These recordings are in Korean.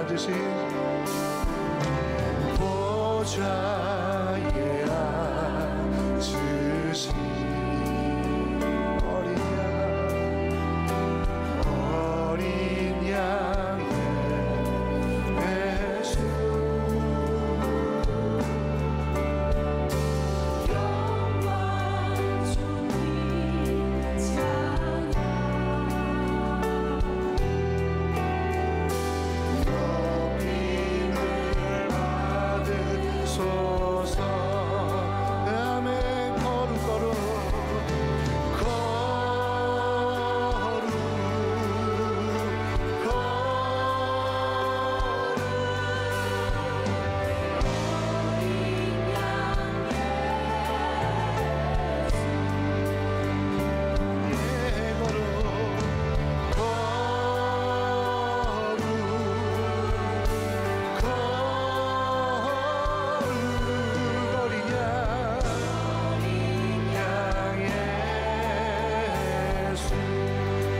앉으시 보좌에 앉으시 어린 양의 예수 영광 주님 찬양 높임을 받으소서 아멘 거룩 거룩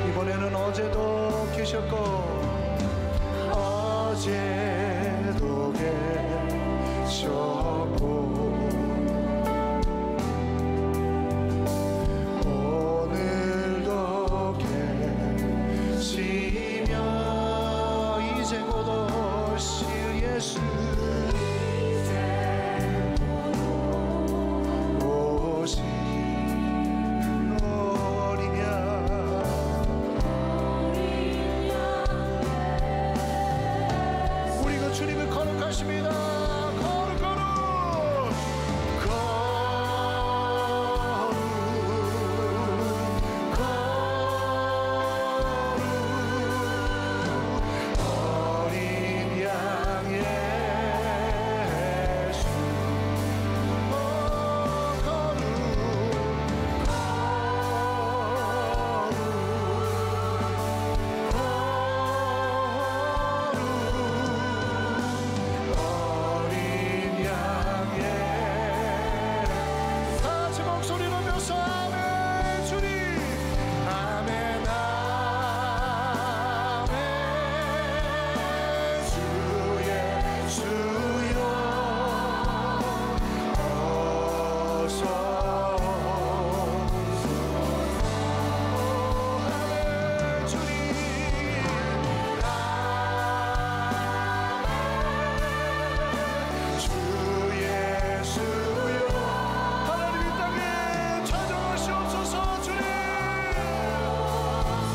이번에는 어제도 계셨고 어제도 계셨고 오늘도 계시며 이제 곧 오실 예수 오신 어린 양 우리가 주님을 거룩하십니다. 거룩 거룩 거룩 거룩 어린 양 예수 거룩 어린 양의 다같이 목소리 높여서 아멘 주님 아멘 아멘 주 예수여 어서 아멘 주님 주 예수여 하나님 이 땅에 찾아오시옵소서 주님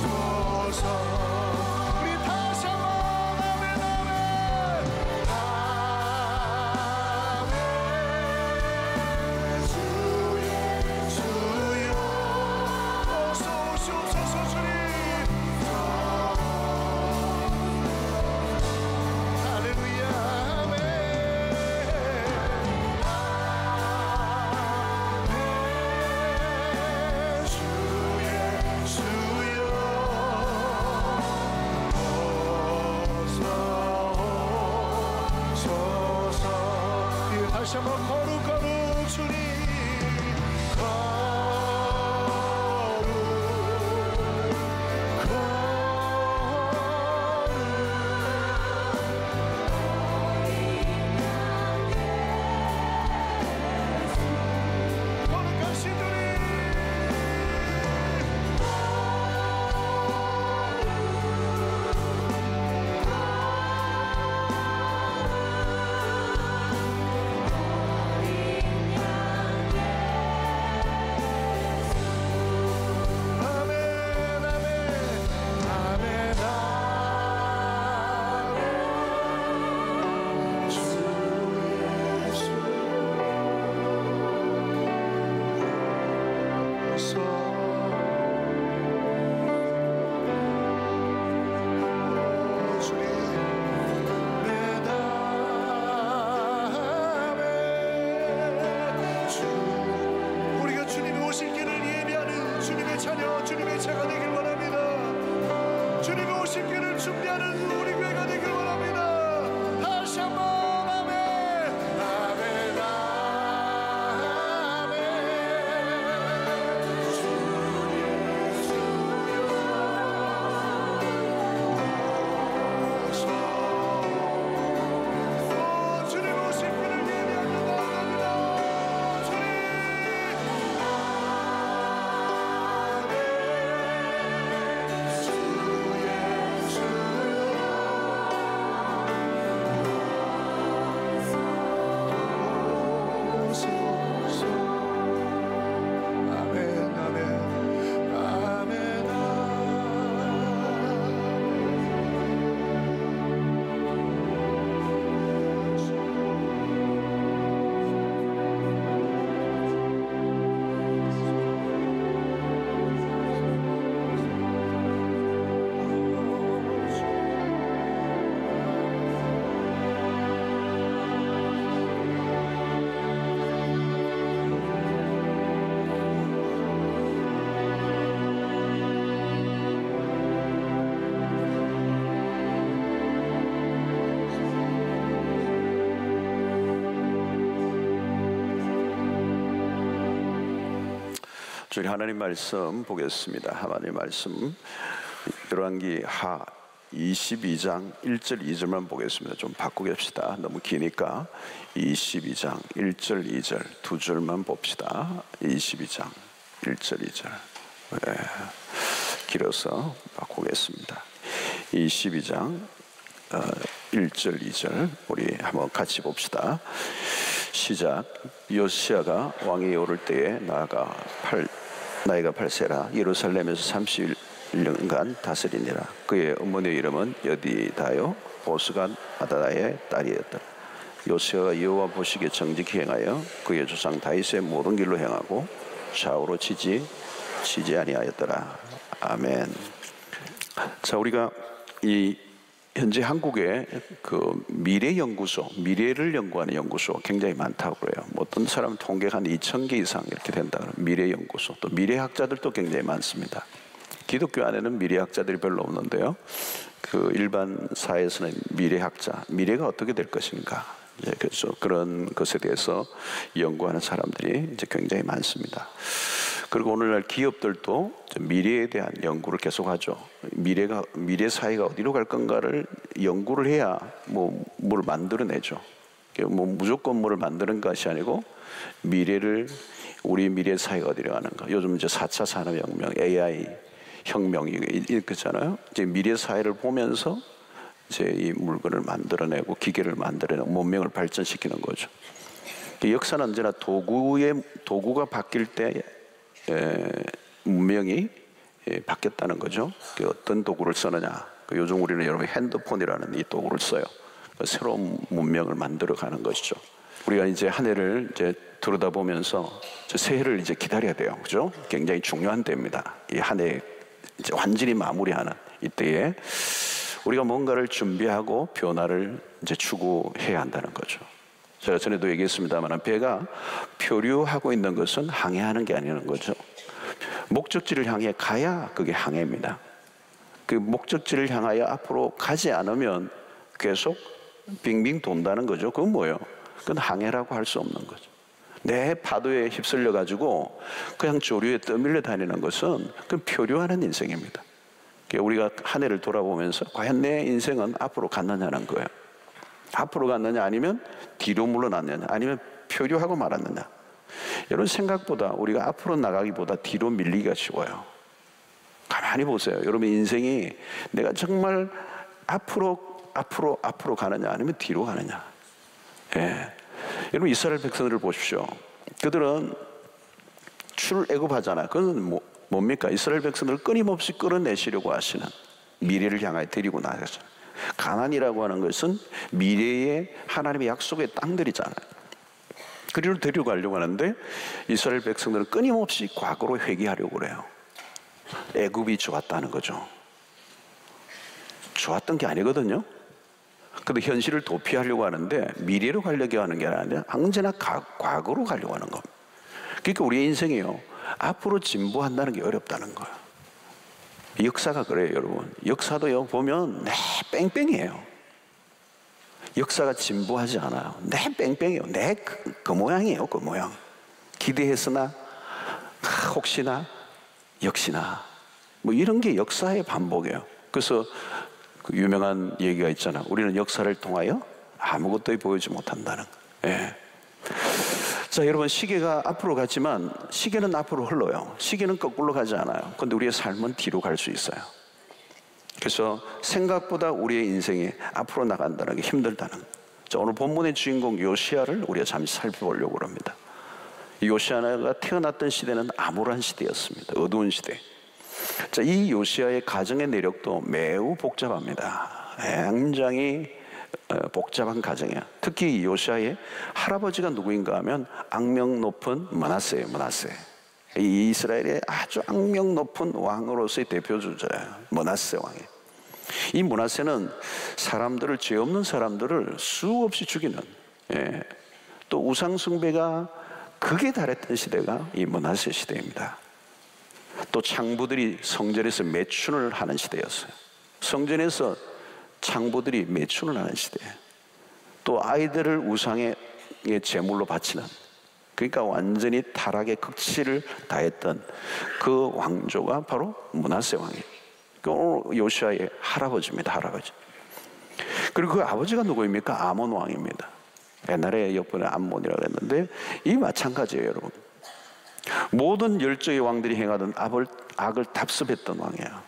소서 우리 다시 한번 아멘 아멘 아멘 주 예수여 어서 오시옵소서 주님 할렐루야 아멘 주 예수여 어서 오소서 다시 한번 거룩 거룩 주님 거룩 거룩하신 주님 저희 하나님 말씀 보겠습니다. 하나님 말씀 열왕기 하 22장 1절 2절만 보겠습니다. 좀 바꾸게 합시다. 너무 기니까 22장 1절 2절 두 줄만 봅시다. 22장 1절 2절 길어서 바꾸겠습니다. 22장 1절 2절 우리 한번 같이 봅시다. 시작. 요시야가 왕이 오를 때에 나이가 8세라 예루살렘에서 31년간 다스리니라. 그의 어머니의 이름은 여디다요 보스가 아다다의 딸이었다. 요시야가 여호와 보시기에 정직히 행하여 그의 조상 다윗의 모든 길로 행하고 좌우로 치지 아니하였더라. 아멘. 자, 우리가 이 현재 한국에 그 미래연구소, 미래를 연구하는 연구소 굉장히 많다고 그래요. 어떤 사람은 통계가 한 2,000개 이상 이렇게 된다. 미래연구소, 또 미래학자들도 굉장히 많습니다. 기독교 안에는 미래학자들이 별로 없는데요. 그 일반 사회에서는 미래학자, 미래가 어떻게 될 것인가, 그래서 그런 것에 대해서 연구하는 사람들이 이제 굉장히 많습니다. 그리고 오늘날 기업들도 미래에 대한 연구를 계속하죠. 미래 사회가 어디로 갈 건가를 연구를 해야 뭘 만들어내죠. 무조건 뭐를 만드는 것이 아니고 우리 미래 사회가 어디로 가는가. 요즘 이제 4차 산업혁명, AI 혁명이 있잖아요. 이제 미래 사회를 보면서 이제 이 물건을 만들어내고 기계를 만들어내고 문명을 발전시키는 거죠. 역사는 언제나 도구가 바뀔 때 문명이 바뀌었다는 거죠. 어떤 도구를 쓰느냐. 요즘 우리는 여러분 핸드폰이라는 이 도구를 써요. 새로운 문명을 만들어가는 것이죠. 우리가 이제 한 해를 이제 들여다보면서 새해를 이제 기다려야 돼요, 그죠? 굉장히 중요한 때입니다. 이 한 해 이제 완전히 마무리하는 이때에 우리가 뭔가를 준비하고 변화를 이제 추구해야 한다는 거죠. 제가 전에도 얘기했습니다만 배가 표류하고 있는 것은 항해하는 게 아니라는 거죠. 목적지를 향해 가야 그게 항해입니다. 그 목적지를 향하여 앞으로 가지 않으면 계속 빙빙 돈다는 거죠. 그건 뭐예요? 그건 항해라고 할 수 없는 거죠. 내 파도에 휩쓸려 가지고 그냥 조류에 떠밀려 다니는 것은 그건 표류하는 인생입니다. 우리가 한 해를 돌아보면서 과연 내 인생은 앞으로 갔느냐는 거예요. 앞으로 갔느냐 아니면 뒤로 물러났느냐 아니면 표류하고 말았느냐. 여러분 생각보다 우리가 앞으로 나가기보다 뒤로 밀리기가 쉬워요. 가만히 보세요. 여러분 인생이 내가 정말 앞으로 가느냐 아니면 뒤로 가느냐. 여러분 이스라엘 백성들을 보십시오. 그들은 출애굽하잖아요. 그건 뭡니까? 이스라엘 백성들을 끊임없이 끌어내시려고 하시는 미래를 향하여 데리고 나가죠. 가나안이라고 하는 것은 미래의 하나님의 약속의 땅들이잖아요. 그리로 데려가려고 하는데 이스라엘 백성들은 끊임없이 과거로 회귀하려고 그래요. 애굽이 좋았다는 거죠. 좋았던 게 아니거든요. 근데 현실을 도피하려고 하는데 미래로 가려고 하는 게 아니라 언제나 과거로 가려고 하는 겁니다. 그러니까 우리의 인생이요, 앞으로 진보한다는 게 어렵다는 거예요. 역사가 그래요, 여러분. 역사도요 보면 뺑뺑이에요. 역사가 진보하지 않아요. 뺑뺑이에요. 그 모양이에요. 그 모양. 기대했으나 혹시나 역시나 이런 게 역사의 반복이에요. 그래서 그 유명한 얘기가 있잖아. 우리는 역사를 통하여 아무것도 보이지 못한다는. 자, 여러분 시계가 앞으로 가지만 시계는 앞으로 흘러요. 시계는 거꾸로 가지 않아요. 그런데 우리의 삶은 뒤로 갈 수 있어요. 그래서 생각보다 우리의 인생이 앞으로 나간다는 게 힘들다는. 자, 오늘 본문의 주인공 요시야를 우리가 잠시 살펴보려고 합니다. 요시야가 태어났던 시대는 암울한 시대였습니다. 어두운 시대. 자, 이 요시야의 가정의 내력도 매우 복잡합니다. 굉장히 복잡한 가정이야. 특히 요시야의 할아버지가 누구인가 하면 악명 높은 므낫세예요. 므낫세. 이 이스라엘의 아주 악명 높은 왕으로서의 대표 주자예요. 므낫세 왕이. 이 므낫세는 사람들을, 죄 없는 사람들을 수없이 죽이는, 또 우상 숭배가 극에 달했던 시대가 이 므낫세 시대입니다. 또 창부들이 성전에서 매춘을 하는 시대였어요. 성전에서 창부들이 매춘을 하는 시대. 또 아이들을 우상의 제물로 바치는 그러니까 완전히 타락의 극치를 다했던 그 왕조가 바로 므낫세 왕이에요. 오늘 요시아의 할아버지입니다. 할아버지. 그리고 그 아버지가 누구입니까? 아몬 왕입니다. 옛날에 옆번에 암몬이라고 했는데 이 마찬가지예요, 여러분. 모든 열조의 왕들이 행하던 악을 답습했던 왕이에요.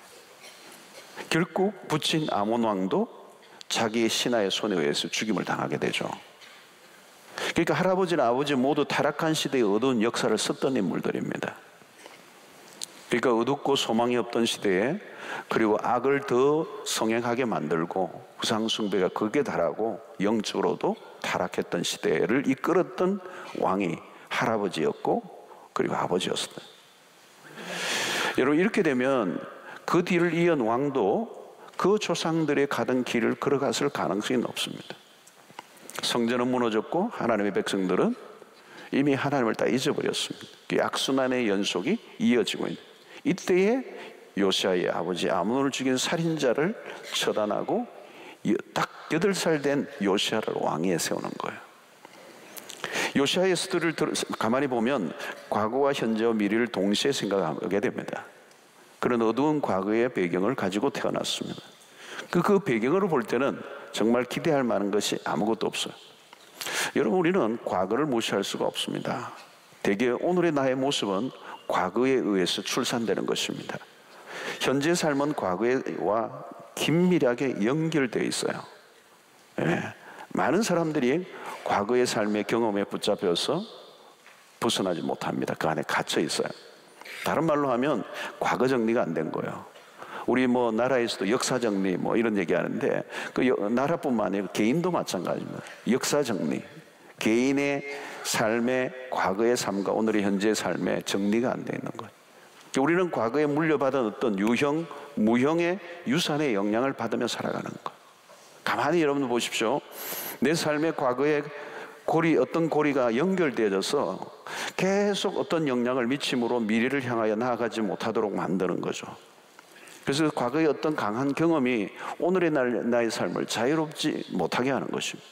결국 붙인 아몬 왕도 자기의 신하의 손에 의해서 죽임을 당하게 되죠. 그러니까 할아버지나 아버지 모두 타락한 시대의 어두운 역사를 썼던 인물들입니다. 그러니까 어둡고 소망이 없던 시대에, 그리고 악을 더 성행하게 만들고 우상숭배가 극에 달하고 영적으로도 타락했던 시대를 이끌었던 왕이 할아버지였고 그리고 아버지였습니다. 여러분, 이렇게 되면 그 뒤를 이은 왕도 그 조상들의 가던 길을 걸어갔을 가능성이 높습니다. 성전은 무너졌고 하나님의 백성들은 이미 하나님을 다 잊어버렸습니다. 그 악순환의 연속이 이어지고 있는 이때에 요시아의 아버지 아몬을 죽인 살인자를 처단하고 딱 8살 된 요시아를 왕위에 세우는 거예요. 요시아의 스토리를 가만히 보면 과거와 현재와 미래를 동시에 생각하게 됩니다. 그런 어두운 과거의 배경을 가지고 태어났습니다. 그 배경으로 볼 때는 정말 기대할 만한 것이 아무것도 없어요. 여러분, 우리는 과거를 무시할 수가 없습니다. 대개 오늘의 나의 모습은 과거에 의해서 출산되는 것입니다. 현재 삶은 과거와 긴밀하게 연결되어 있어요. 많은 사람들이 과거의 삶의 경험에 붙잡혀서 벗어나지 못합니다. 그 안에 갇혀 있어요. 다른 말로 하면 과거 정리가 안 된 거예요. 우리 나라에서도 역사 정리 이런 얘기 하는데, 그 나라뿐만 아니라 개인도 마찬가지입니다. 역사 정리. 개인의 삶의 과거의 삶과 오늘의 현재의 삶의 정리가 안 돼 있는 거예요. 우리는 과거에 물려받은 어떤 유형, 무형의 유산의 영향을 받으며 살아가는 거예요. 가만히 여러분 보십시오. 내 삶의 과거에 어떤 고리가 연결되어져서 계속 어떤 영향을 미침으로 미래를 향하여 나아가지 못하도록 만드는 거죠. 그래서 과거의 어떤 강한 경험이 오늘의 나의 삶을 자유롭지 못하게 하는 것입니다.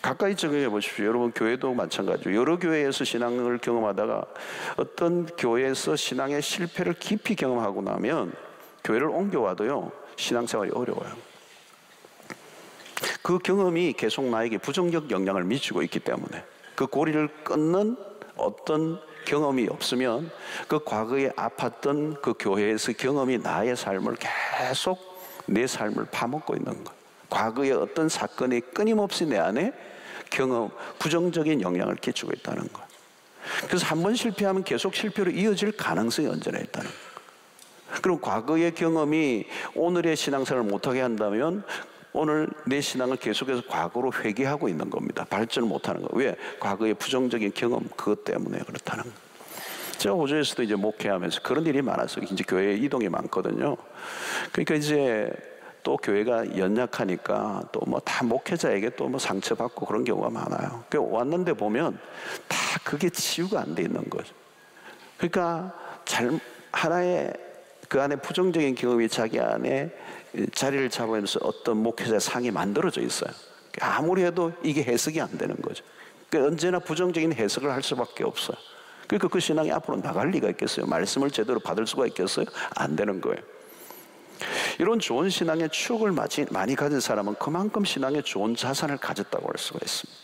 가까이 적용해 보십시오. 여러분, 교회도 마찬가지로 여러 교회에서 신앙을 경험하다가 어떤 교회에서 신앙의 실패를 깊이 경험하고 나면 교회를 옮겨와도요, 신앙생활이 어려워요. 그 경험이 계속 나에게 부정적 영향을 미치고 있기 때문에, 그 고리를 끊는 어떤 경험이 없으면 그 과거에 아팠던 그 교회에서 경험이 나의 삶을 계속 내 삶을 파먹고 있는 거예요. 과거의 어떤 사건이 끊임없이 내 안에 부정적인 영향을 끼치고 있다는 거예요. 그래서 한번 실패하면 계속 실패로 이어질 가능성이 언제나 있다는 거예요. 그럼 과거의 경험이 오늘의 신앙생활을 못하게 한다면 오늘 내 신앙을 계속해서 과거로 회귀하고 있는 겁니다. 발전을 못하는 거예요. 왜? 과거의 부정적인 경험, 그것 때문에 그렇다는 거예요. 제가 호주에서도 이제 목회하면서 그런 일이 많아서 이제 교회에 이동이 많거든요. 그러니까 이제 또 교회가 연약하니까 또 다 목회자에게 또 상처받고 그런 경우가 많아요. 왔는데 보면 다 그게 치유가 안 돼 있는 거죠. 그러니까 하나의 그 안에 부정적인 경험이 자기 안에 자리를 잡으면서 어떤 목회자의 상이 만들어져 있어요. 아무리 해도 이게 해석이 안 되는 거죠. 그러니까 언제나 부정적인 해석을 할 수밖에 없어요. 그러니까 그 신앙이 앞으로 나갈 리가 있겠어요? 말씀을 제대로 받을 수가 있겠어요? 안 되는 거예요. 이런 좋은 신앙의 추억을 많이 가진 사람은 그만큼 신앙에 좋은 자산을 가졌다고 할 수가 있습니다.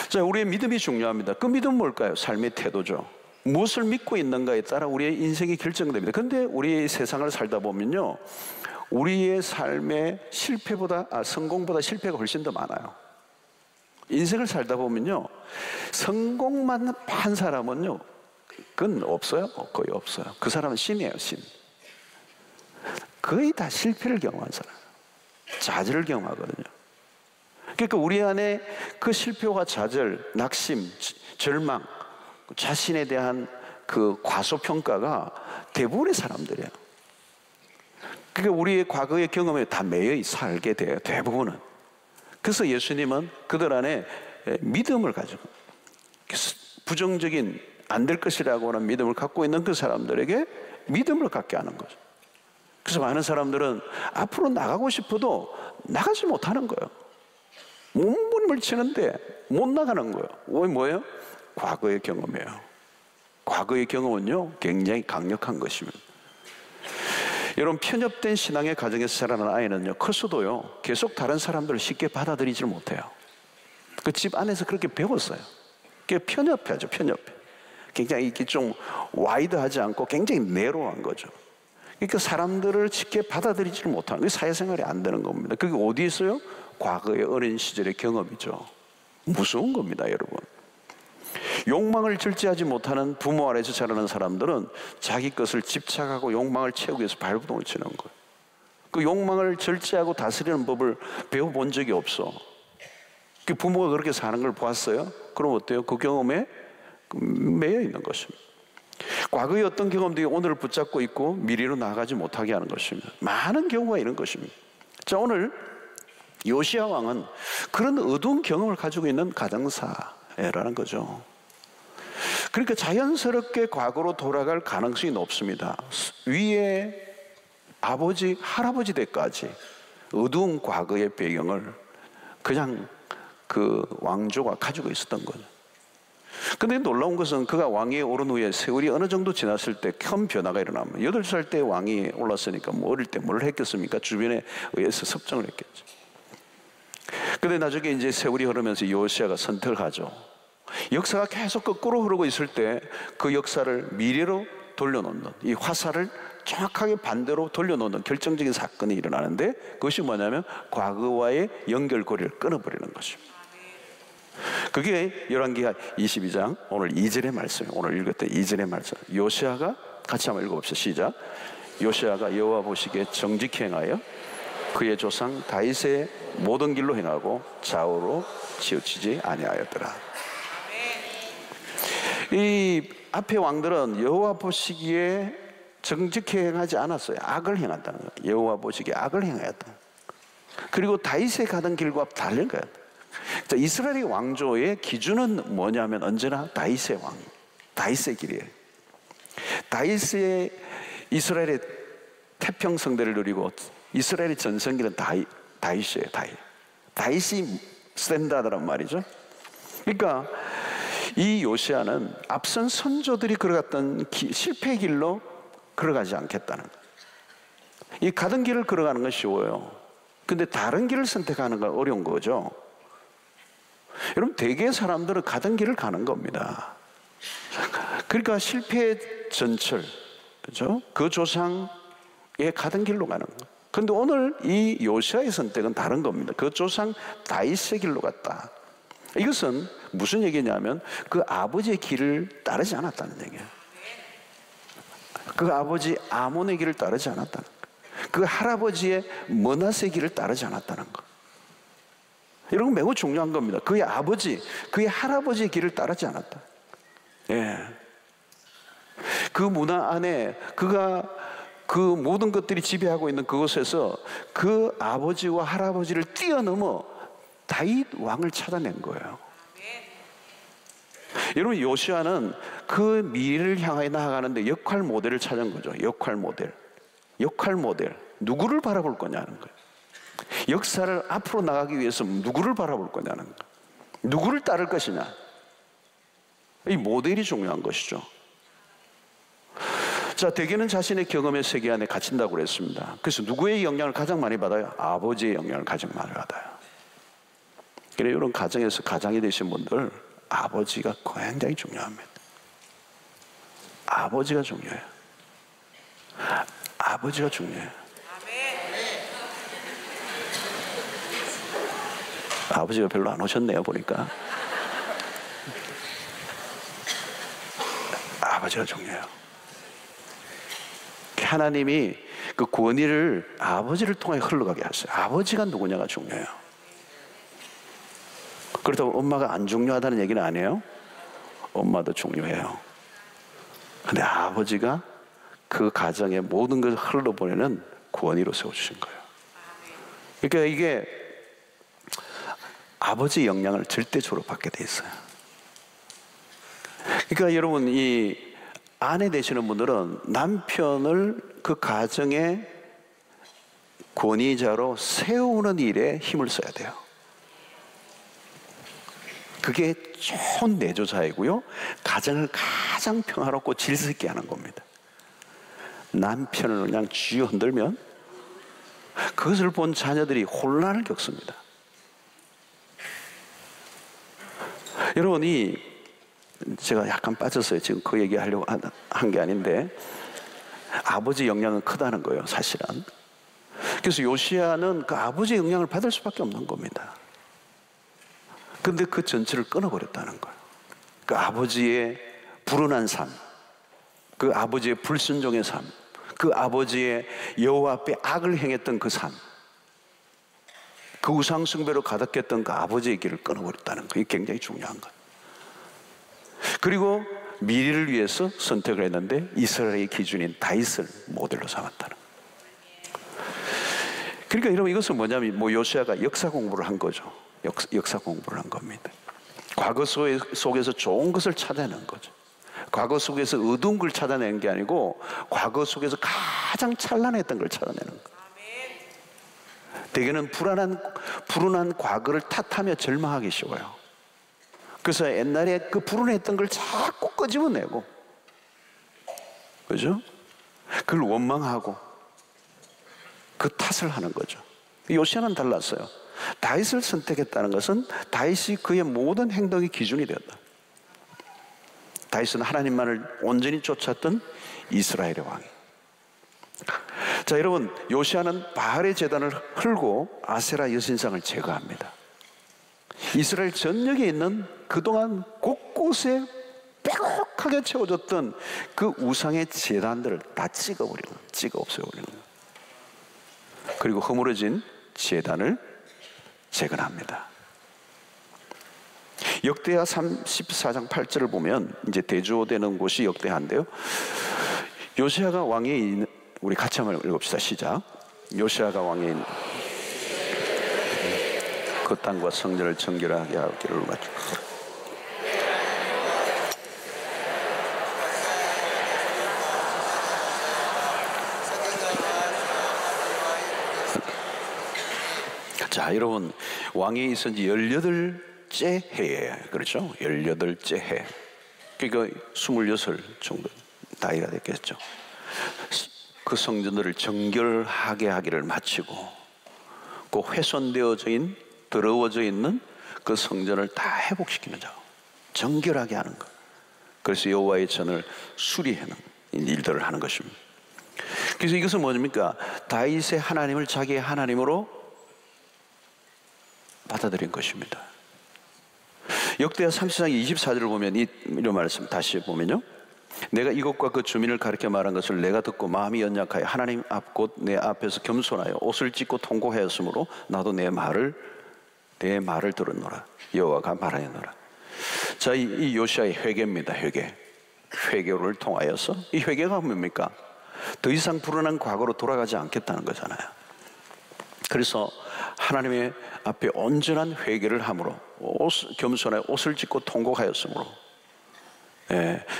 자, 우리의 믿음이 중요합니다. 그 믿음은 뭘까요? 삶의 태도죠. 무엇을 믿고 있는가에 따라 우리의 인생이 결정됩니다. 그런데 우리 세상을 살다 보면요, 우리의 삶의 성공보다 실패가 훨씬 더 많아요. 인생을 살다 보면요, 성공만 한 사람은요, 그건 없어요. 거의 없어요. 그 사람은 신이에요, 신. 거의 다 실패를 경험한 사람, 좌절을 경험하거든요. 그러니까 우리 안에 그 실패와 좌절, 낙심, 절망, 자신에 대한 그 과소평가가 대부분의 사람들이에요. 그러니까 우리의 과거의 경험에 다 매여 살게 돼요, 대부분은. 그래서 예수님은 그들 안에 믿음을 가지고, 부정적인 안 될 것이라고 하는 믿음을 갖고 있는 그 사람들에게 믿음을 갖게 하는 거죠. 그래서 많은 사람들은 앞으로 나가고 싶어도 나가지 못하는 거예요. 몸부림을 치는데 못 나가는 거예요. 왜? 뭐예요? 과거의 경험이에요. 과거의 경험은요, 굉장히 강력한 것입니다. 여러분, 편협된 신앙의 가정에서 자라는 아이는요, 커서도요, 계속 다른 사람들을 쉽게 받아들이질 못해요. 그 집 안에서 그렇게 배웠어요. 그게 편협하죠, 편협해. 굉장히 이렇게 좀 와이드하지 않고 굉장히 내로한 거죠. 그러니까 사람들을 쉽게 받아들이지를 못하는, 그게 사회생활이 안 되는 겁니다. 그게 어디 있어요? 과거의 어린 시절의 경험이죠. 무서운 겁니다, 여러분. 욕망을 절제하지 못하는 부모 아래에서 자라는 사람들은 자기 것을 집착하고 욕망을 채우기 위해서 발부동을 치는 거예요. 그 욕망을 절제하고 다스리는 법을 배워본 적이 없어. 그 부모가 그렇게 사는 걸 보았어요? 그럼 어때요? 그 경험에 매여 있는 것입니다. 과거의 어떤 경험들이 오늘을 붙잡고 있고 미래로 나아가지 못하게 하는 것입니다. 많은 경우가 이런 것입니다. 자, 오늘 요시야 왕은 그런 어두운 경험을 가지고 있는 가정사라는 거죠. 그러니까 자연스럽게 과거로 돌아갈 가능성이 높습니다. 위에 아버지, 할아버지 때까지 어두운 과거의 배경을 그냥 그 왕조가 가지고 있었던 거죠. 근데 놀라운 것은 그가 왕위에 오른 후에 세월이 어느 정도 지났을 때 큰 변화가 일어납니다. 8살 때 왕위에 올랐으니까 뭐 어릴 때 뭘 했겠습니까? 주변에 의해서 섭정을 했겠죠. 근데 나중에 이제 세월이 흐르면서 요시야가 선택을 하죠. 역사가 계속 거꾸로 흐르고 있을 때 그 역사를 미래로 돌려놓는, 이 화살을 정확하게 반대로 돌려놓는 결정적인 사건이 일어나는데, 그것이 뭐냐면 과거와의 연결고리를 끊어버리는 것입니다. 그게 열왕기하 22장 오늘 2절의 말씀이에요. 오늘 읽었던 2절의 말씀. 요시야가, 같이 한번 읽어봅시다. 시작. 요시야가 여호와 보시기에 정직히 행하여 그의 조상 다윗의 모든 길로 행하고 좌우로 치우치지 아니하였더라. 이 앞에 왕들은 여호와 보시기에 정직히 행하지 않았어요. 악을 행한다는 거예요. 여호와 보시기에 악을 행하였다. 그리고 다윗의 가던 길과 다른 거예요. 자, 이스라엘의 왕조의 기준은 뭐냐면 언제나 다윗의 왕, 다윗의 길이에요. 다윗의 이스라엘의 태평성대를 누리고 이스라엘의 전성기는 다윗이에요. 다윗이 스탠다드란 말이죠. 그러니까 이 요시야는 앞선 선조들이 걸어갔던 실패의 길로 걸어가지 않겠다는 거예요. 이 가던 길을 걸어가는 건 쉬워요. 근데 다른 길을 선택하는 건 어려운 거죠. 여러분, 대개 사람들은 가던 길을 가는 겁니다. 그러니까 실패의 전철, 그죠? 그 조상의 가던 길로 가는 거예요. 그런데 오늘 이 요시야의 선택은 다른 겁니다. 그 조상 다윗의 길로 갔다. 이것은 무슨 얘기냐면 그 아버지의 길을 따르지 않았다는 얘기예요. 그 아버지 아몬의 길을 따르지 않았다는 거예요. 그 할아버지의 머나세의 길을 따르지 않았다는 거예요. 이런 건 매우 중요한 겁니다. 그의 아버지, 그의 할아버지의 길을 따르지 않았다. 예. 그 문화 안에 그가 그 모든 것들이 지배하고 있는 그곳에서 그 아버지와 할아버지를 뛰어넘어 다윗 왕을 찾아낸 거예요. 여러분, 요시야는 그 미래를 향하여 나아가는데 역할 모델을 찾은 거죠. 역할 모델. 누구를 바라볼 거냐는 거예요. 역사를 앞으로 나가기 위해서 누구를 바라볼 거냐는 거예요. 누구를 따를 것이냐. 이 모델이 중요한 것이죠. 자, 대개는 자신의 경험의 세계 안에 갇힌다고 그랬습니다. 그래서 누구의 영향을 가장 많이 받아요? 아버지의 영향을 가장 많이 받아요. 그래서 이런 가정에서 가장이 되신 분들, 아버지가 굉장히 중요합니다. 아버지가 중요해요. 아버지가 중요해요. 아버지가 별로 안 오셨네요, 보니까. 아버지가 중요해요. 하나님이 그 권위를 아버지를 통해 흘러가게 하세요. 아버지가 누구냐가 중요해요. 그렇다고 엄마가 안 중요하다는 얘기는 아니에요. 엄마도 중요해요. 근데 아버지가 그 가정의 모든 것을 흘러보내는 권위로 세워주신 거예요. 그러니까 이게 아버지의 영향을 절대적으로 받게 돼 있어요. 그러니까 여러분, 이 아내 되시는 분들은 남편을 그 가정의 권위자로 세우는 일에 힘을 써야 돼요. 그게 좋은 내조자이고요, 가정을 가장 평화롭고 질서 있게 하는 겁니다. 남편을 그냥 쥐어 흔들면 그것을 본 자녀들이 혼란을 겪습니다. 여러분이, 제가 약간 빠졌어요. 지금 그 얘기하려고 한 게 아닌데, 아버지 영향은 크다는 거예요, 사실은. 그래서 요시야는 그 아버지의 영향을 받을 수밖에 없는 겁니다. 근데 그 전체를 끊어버렸다는 거예요. 그 아버지의 불운한 삶, 그 아버지의 불순종의 삶, 그 아버지의 여호와 앞에 악을 행했던 그 삶, 그 우상 숭배로 가득했던 그 아버지의 길을 끊어버렸다는 거예요. 이게 굉장히 중요한 거예요. 그리고 미래를 위해서 선택을 했는데 이스라엘의 기준인 다윗을 모델로 삼았다는 거예요. 그러니까 여러분, 이것은 뭐냐면 요시야가 역사 공부를 한 거죠. 역사 공부를 한 겁니다. 과거 속에서 좋은 것을 찾아내는 거죠. 과거 속에서 어두운 걸 찾아내는 게 아니고 과거 속에서 가장 찬란했던 걸 찾아내는 거예요. 대개는 불운한 과거를 탓하며 절망하기 쉬워요. 그래서 옛날에 그 불운했던 걸 자꾸 끄집어내고, 그죠? 그걸 원망하고 그 탓을 하는 거죠. 요시야는 달랐어요. 다윗을 선택했다는 것은 다윗이 그의 모든 행동의 기준이 되었다. 다윗은 하나님만을 온전히 쫓았던 이스라엘의 왕이. 자, 여러분, 요시야는 바알의 제단을 헐고 아세라 여신상을 제거합니다. 이스라엘 전역에 있는 그동안 곳곳에 빽빽하게 채워졌던 그 우상의 제단들을 다 찍어 없애버리는 거예요. 그리고 허물어진 제단을 재건합니다. 역대하 34장 8절을 보면 이제 대조되는 곳이 역대하인데요, 요시야가 왕이, 우리 같이 한번 읽읍시다. 시작. 요시야가 왕이 그 땅과 성전을 정결하게 하기를 맞추. 자, 여러분, 왕이 있은 지 18째 해에, 그렇죠? 18째 해. 그러니까 26 정도 나이가 됐겠죠. 그 성전들을 정결하게 하기를 마치고 그 훼손되어져 있는, 더러워져 있는 그 성전을 다 회복시키는 작업, 정결하게 하는 것. 그래서 여호와의 전을 수리하는 일들을 하는 것입니다. 그래서 이것은 뭡니까? 다윗의 하나님을 자기의 하나님으로 받아들인 것입니다. 역대하 34장 24절을 보면 이런 말씀 다시 보면요, 내가 이곳과 그 주민을 가르쳐 말한 것을 내가 듣고 마음이 연약하여 하나님 앞 곧 내 앞에서 겸손하여 옷을 찢고 통곡하였으므로 나도 내 말을 들었노라. 여호와가 말하였노라. 자, 이 요시야의 회개입니다. 회개를 통하여서, 이 회개가 뭡니까? 더 이상 불운한 과거로 돌아가지 않겠다는 거잖아요. 그래서 하나님의 앞에 온전한 회개를 함으로 겸손하여 옷을 찢고 통곡하였으므로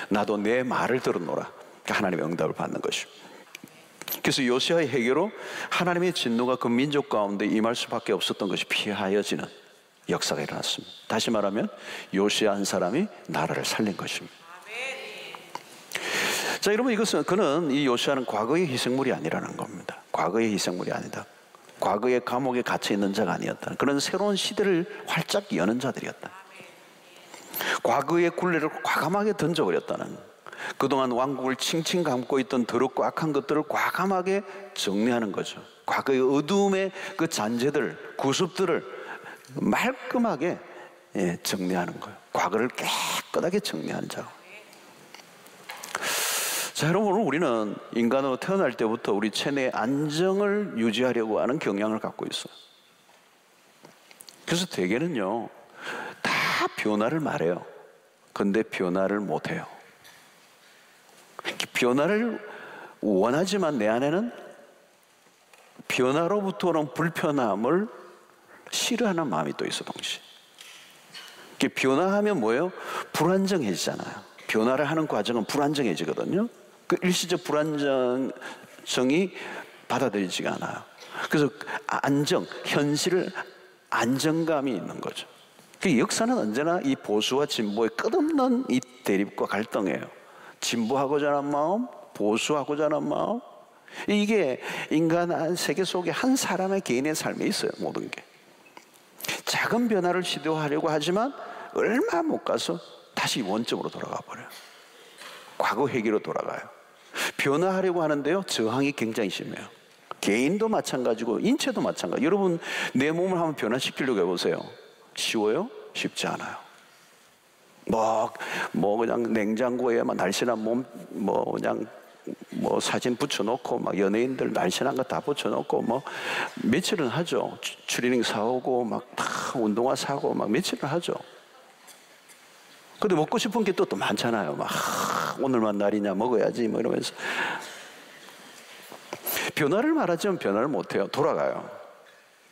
나도 내 말을 들었노라. 하나님의 응답을 받는 것입니다. 그래서 요시야의 회개로 하나님의 진노가 그 민족 가운데 임할 수밖에 없었던 것이 피하여지는 역사가 일어났습니다. 다시 말하면 요시야 한 사람이 나라를 살린 것입니다. 자, 여러분, 그는 이 요시야는 과거의 희생물이 아니라는 겁니다. 과거의 희생물이 아니다. 과거의 감옥에 갇혀 있는 자가 아니었다. 그런 새로운 시대를 활짝 여는 자들이었다. 과거의 굴레를 과감하게 던져버렸다는, 그동안 왕국을 칭칭 감고 있던 더럽고 악한 것들을 과감하게 정리하는 거죠. 과거의 어두움의 그 잔재들, 구습들을 말끔하게 정리하는 거예요. 과거를 깨끗하게 정리하는 자. 자, 여러분, 우리는 인간으로 태어날 때부터 우리 체내의 안정을 유지하려고 하는 경향을 갖고 있어요. 그래서 대개는요, 다 변화를 말해요. 근데 변화를 못해요. 변화를 원하지만 내 안에는 변화로부터 오는 불편함을 싫어하는 마음이 또 있어, 동시에. 변화하면 뭐예요? 불안정해지잖아요. 변화를 하는 과정은 불안정해지거든요. 그 일시적 불안정이 받아들이지가 않아요. 그래서 현실을 안정감이 있는 거죠. 그 역사는 언제나 이 보수와 진보의 끝없는 이 대립과 갈등이에요. 진보하고자 하는 마음, 보수하고자 하는 마음. 이게 인간 세계 속에 한 사람의 개인의 삶에 있어요. 모든 게 작은 변화를 시도하려고 하지만 얼마 못 가서 다시 원점으로 돌아가 버려요. 과거 회귀로 돌아가요. 변화하려고 하는데요, 저항이 굉장히 심해요. 개인도 마찬가지고 인체도 마찬가지. 여러분 내 몸을 한번 변화시키려고 해보세요. 쉬워요? 쉽지 않아요. 뭐 그냥 냉장고에 막 날씬한 몸 그냥 사진 붙여놓고 막 연예인들 날씬한 거 다 붙여놓고 며칠은 하죠. 추리닝 사오고 막 운동화 사고 막 며칠은 하죠. 근데 먹고 싶은 게 또 많잖아요. 오늘만 날이냐 먹어야지 이러면서. 변화를 말하자면 변화를 못해요. 돌아가요.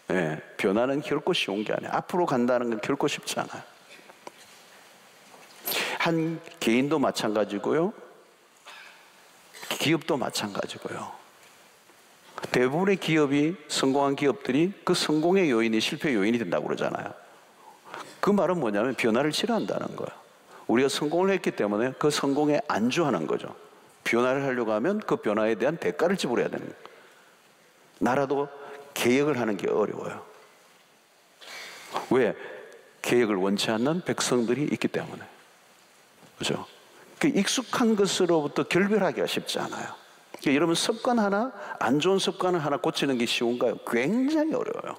예, 변화는 결코 쉬운 게 아니에요. 앞으로 간다는 건 결코 쉽지 않아요. 한 개인도 마찬가지고요, 기업도 마찬가지고요. 대부분의 기업이, 성공한 기업들이 그 성공의 요인이 실패 요인이 된다고 그러잖아요. 그 말은 뭐냐면 변화를 싫어한다는 거예요. 우리가 성공을 했기 때문에 그 성공에 안주하는 거죠. 변화를 하려고 하면 그 변화에 대한 대가를 지불해야 되는 거예요. 나라도 개혁을 하는 게 어려워요. 왜? 개혁을 원치 않는 백성들이 있기 때문에. 그죠? 그 익숙한 것으로부터 결별하기가 쉽지 않아요. 그러니까 여러분 습관 하나, 안 좋은 습관을 하나 고치는 게 쉬운가요? 굉장히 어려워요.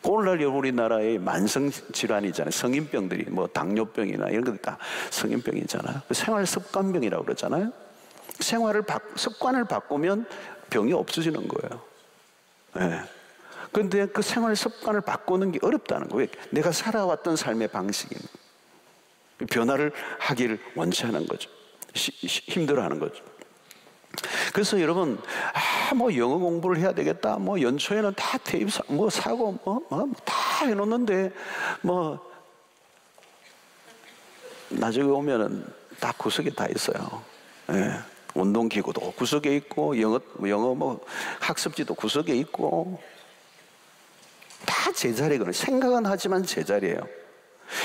오늘날 우리나라의 만성 질환이잖아요. 성인병들이 당뇨병이나 이런 것들 다 성인병이잖아요. 생활 습관병이라고 그러잖아요. 습관을 바꾸면 병이 없어지는 거예요. 네. 그런데 그 생활 습관을 바꾸는 게 어렵다는 거예요. 내가 살아왔던 삶의 방식이 변화를 하기를 원치 않은 거죠. 힘들어하는 거죠. 그래서 여러분 영어 공부를 해야 되겠다. 연초에는 다 테이프 사고 다 해놓는데 나중에 오면은 다 구석에 다 있어요. 예. 운동기구도 구석에 있고 영어 학습지도 구석에 있고 다 제자리거든요. 생각은 하지만 제자리예요.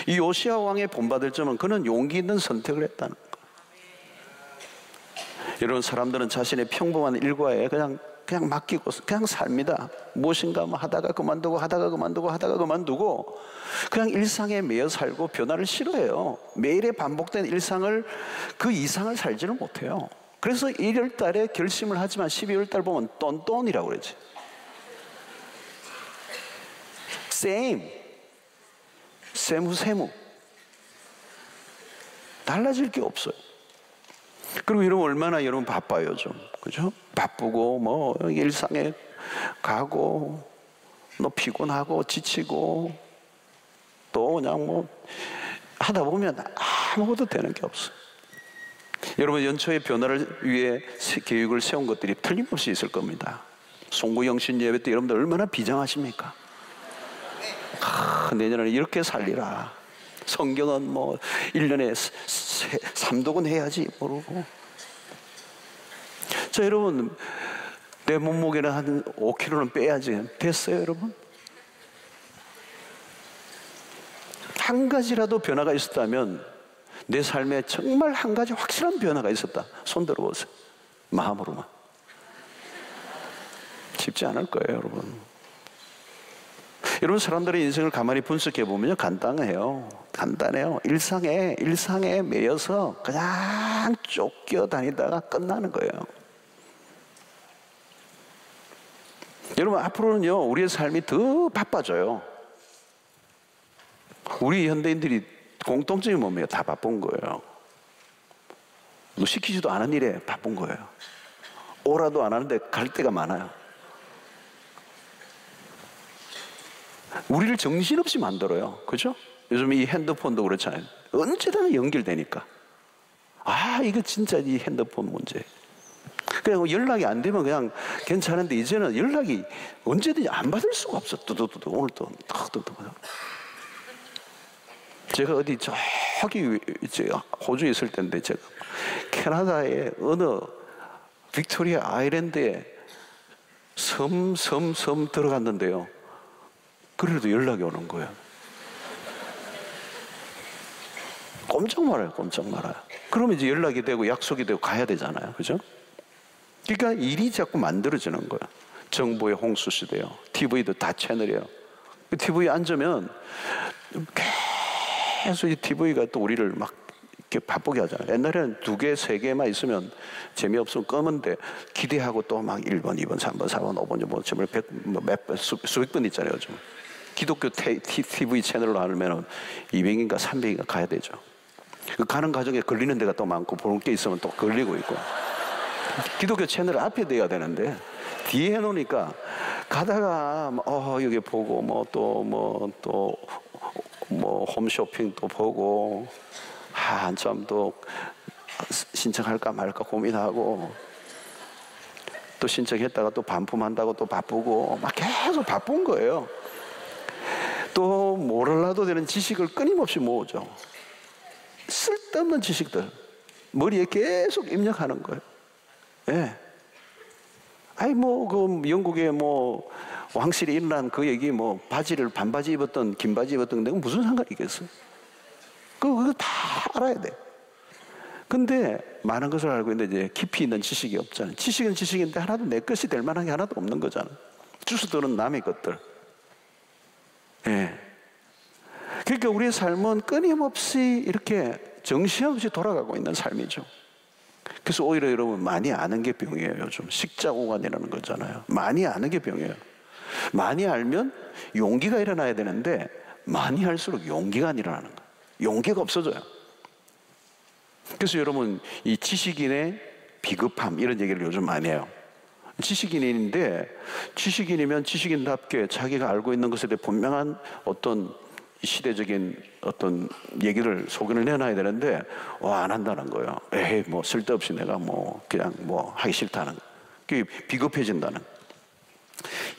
이 요시야 왕의 본받을 점은 그는 용기 있는 선택을 했다는 거예요. 여러분 사람들은 자신의 평범한 일과에 그냥 맡기고 그냥 삽니다. 무엇인가 하다가 그만두고 그냥 일상에 매여 살고 변화를 싫어해요. 매일의 반복된 일상을 그 이상을 살지를 못해요. 그래서 1월 달에 결심을 하지만 12월 달 보면 똔똔이라고 그러지. 세무 달라질 게 없어요. 그리고 여러분 얼마나 여러분 바빠요 좀, 그죠? 바쁘고 일상에 가고 피곤하고 지치고 또 그냥 하다 보면 아무것도 되는 게 없어요. 여러분 연초에 변화를 위해 계획을 세운 것들이 틀림없이 있을 겁니다. 송구영신 예배 때 여러분들 얼마나 비장하십니까? 내년에는 이렇게 살리라. 성경은 1년에 3독은 해야지 모르고. 자 여러분 내 몸무게는 한 5kg는 빼야지. 됐어요 여러분? 한 가지라도 변화가 있었다면 내 삶에 정말 한 가지 확실한 변화가 있었다. 손 들어보세요. 마음으로만. 쉽지 않을 거예요 여러분. 여러분 사람들의 인생을 가만히 분석해 보면요 간단해요. 일상에 매여서 그냥 쫓겨다니다가 끝나는 거예요. 여러분 앞으로는요 우리의 삶이 더 바빠져요. 우리 현대인들이 공통점이 뭡니까? 다 바쁜 거예요. 시키지도 않은 일에 바쁜 거예요. 오라도 안 하는데 갈 데가 많아요. 우리를 정신없이 만들어요. 그죠? 요즘 이 핸드폰도 그렇잖아요. 언제나 연결되니까. 이거 진짜 이 핸드폰 문제. 그냥 연락이 안 되면 그냥 괜찮은데 이제는 연락이 언제든지 안 받을 수가 없어. 뚜두두두 오늘 또 제가 어디 저기 호주에 있을 때인데 제가 캐나다의 어느 빅토리아 아일랜드에 섬 들어갔는데요. 그래도 연락이 오는 거예요. 꼼짝 말아요, 꼼짝 말아요. 그러면 이제 연락이 되고 약속이 되고 가야 되잖아요, 그죠? 그러니까 일이 자꾸 만들어지는 거예요. 정보의 홍수 시대요. TV도 다 채널이에요. TV에 앉으면 계속 이 TV가 또 우리를 막 이렇게 바쁘게 하잖아요. 옛날에는 2개, 3개만 있으면 재미없으면 끄는데 기대하고 또 막 1번, 2번, 3번, 4번, 5번, 뭐 정말 수백 번 있잖아요, 요즘. 기독교 TV 채널로 하면 200인가 300인가 가야 되죠. 그 가는 과정에 걸리는 데가 또 많고 볼 게 있으면 또 걸리고 있고. 기독교 채널 앞에 돼야 되는데 뒤에 해놓으니까 가다가 여기 보고 뭐 홈쇼핑 또 보고 한참 또 신청할까 말까 고민하고 또 신청했다가 또 반품한다고 또 바쁘고 막 계속 바쁜 거예요. 또 몰라도 되는 지식을 끊임없이 모으죠. 쓸데없는 지식들 머리에 계속 입력하는 거예요. 예. 아니 그 영국에 왕실이 일어난 그 얘기 바지를 반바지 입었던 긴 바지 입었던 내가 무슨 상관이 있겠어? 그거 다 알아야 돼. 근데 많은 것을 알고 있는데 이제 깊이 있는 지식이 없잖아요. 지식은 지식인데 하나도 내 것이 될 만한 게 하나도 없는 거잖아. 주스들은 남의 것들. 예. 그러니까 우리의 삶은 끊임없이 이렇게 정신없이 돌아가고 있는 삶이죠. 그래서 오히려 여러분 많이 아는 게 병이에요. 요즘 식자오간이라는 거잖아요. 많이 아는 게 병이에요. 많이 알면 용기가 일어나야 되는데 많이 할수록 용기가 안 일어나는 거예요. 용기가 없어져요. 그래서 여러분 이 지식인의 비급함 이런 얘기를 요즘 많이 해요. 지식인인데 지식인이면 지식인답게 자기가 알고 있는 것에 대해 분명한 어떤 시대적인 어떤 얘기를 소견을 내놔야 되는데 안 한다는 거예요. 에이 쓸데없이 내가 그냥 하기 싫다는 그게 비겁해진다는.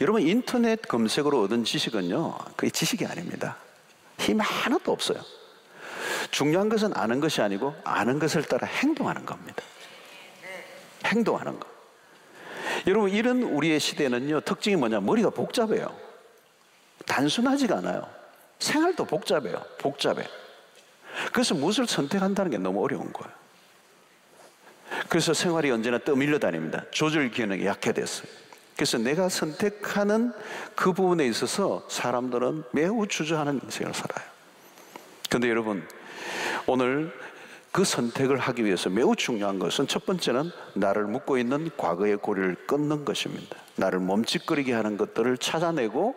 여러분 인터넷 검색으로 얻은 지식은요 그게 지식이 아닙니다. 힘 하나도 없어요. 중요한 것은 아는 것이 아니고 아는 것을 따라 행동하는 겁니다. 행동하는 거. 여러분 이런 우리의 시대는요 특징이 뭐냐, 머리가 복잡해요. 단순하지가 않아요. 생활도 복잡해요. 복잡해. 그래서 무엇을 선택한다는 게 너무 어려운 거예요. 그래서 생활이 언제나 떠밀려 다닙니다. 조절 기능이 약해졌어요. 그래서 내가 선택하는 그 부분에 있어서 사람들은 매우 주저하는 인생을 살아요. 그런데 여러분 오늘 그 선택을 하기 위해서 매우 중요한 것은 첫 번째는 나를 묶고 있는 과거의 고리를 끊는 것입니다. 나를 멈칫거리게 하는 것들을 찾아내고